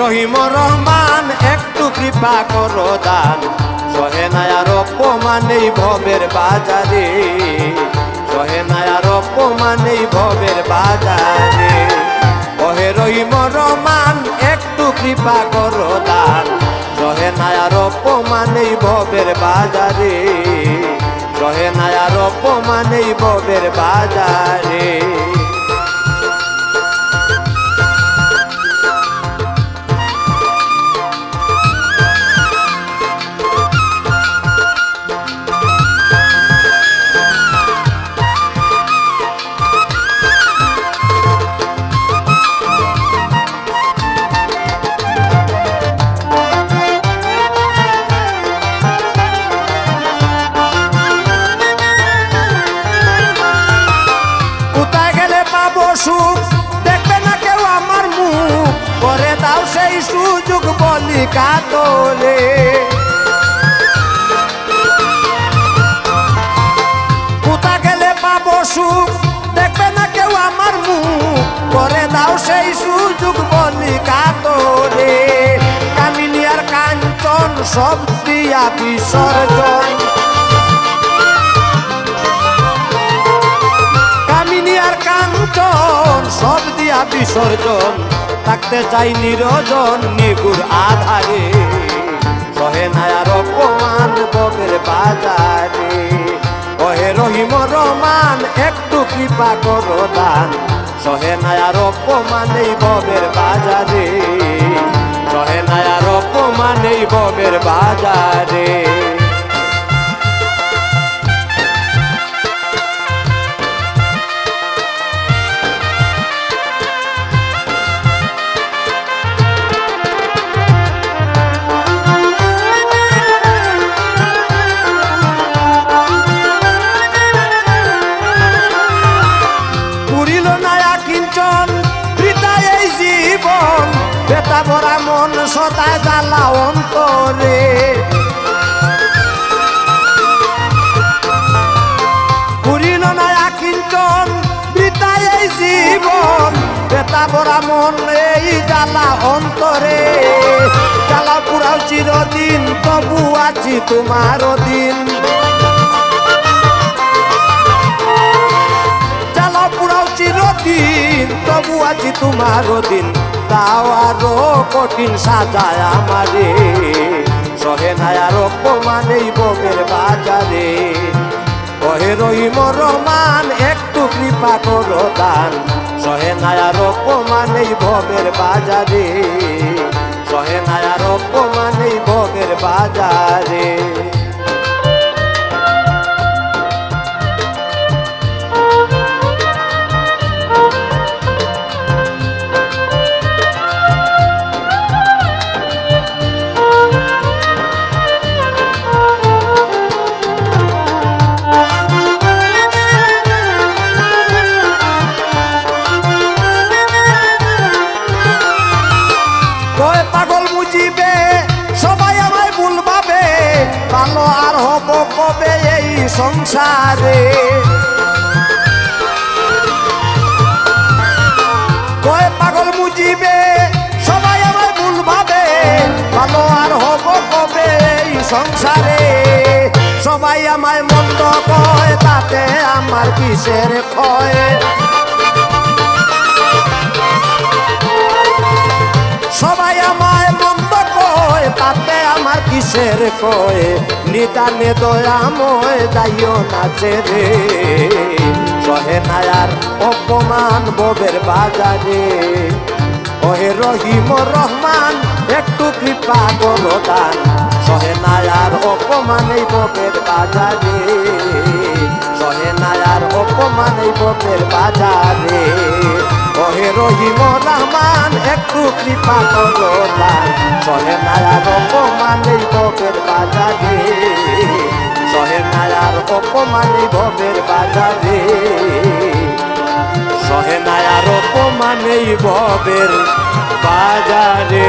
রহিম রহমান একটু কৃপা করো দান, সহে না আর অপমান এই ভবের বাজারে, সহে না আর অপমান এই ভবের বাজারে। ওহে রহিম রহমান একটু কৃপা করো দান, সহে না আর অপমান এই ভবের বাজারে, সহে না আর অপমান এই ভবের বাজারে। সুখ দেখবে না কেউ আমার মুখ, করে দাও সেই সুযোগ বলি কাতরে। কোথা গেলে পাবো সুখ দেখবে না কেউ আমার মুখ, করে দাও সেই সুযোগ বলি কাতরে। কামিনী আর কাঞ্চন সব দিয়া বিসর্জন, সব দিয়া বিসর্জন, থাকতে চাই নিরজন নিগুর আধারে, সহে না আর অপমান ভবের বাজারে। ওহে রহিম রহমান একটু কৃপা করো দান, সহে না আর অপমান এই ভবের বাজারে, সহে না আর অপমান এই ভবের বাজারে। বেতা ভরা মন সদা জ্বালা অন্তরে, পুরিল না আকিঞ্চন বৃথায় এই জীবন, বেতা ভরা মন এই জ্বালা অন্তরে। জ্বালা পুরাও চিরদিন তবু আছি তোমার দিন, জ্বালা পুরাও চিরদিন তবু আছি তোমার দিন। তাও আরো কঠিন সাজায় আমারে, সহে না আর অপমান এই ভবের বাজারে। ওহে রহিম রহমান একটু কৃপা করো দান, সহে না আর অপমান এই ভবের বাজারে, সহে না আর অপমান এই ভবের বাজারে। সবাই আমায় ভুল ভাবে, ভালো আর হব কবে এই সংসারে। কয় পাগল মুজিবে সবাই আমায় ভুল ভাবে, ভালো আর হব কবে এই সংসারে। সবাই আমায় মন্দ কয় তাতে আমার কিসের ক্ষয়, সবাই আমায় মন্দ কয় তাতে আমার কিসের কয়। নিদানে দয়াময় যাইও না ছেড়ে, সহে না আর অপমান ভবের বাজারে। ওহে রহিম রহমান একটু কৃপা করো দান, সহে না আর অপমান এই ভবের বাজারে, সহে না আর অপমান এই ভবের বাজারে। ওহে রহিম রহমান একটু কৃপা করো দান, সহে না আর অপমান এই ভবের বাজারে, সহে না আর অপমান এই ভবের বাজারে, সহে না আর অপমান এই ভবের বাজারে।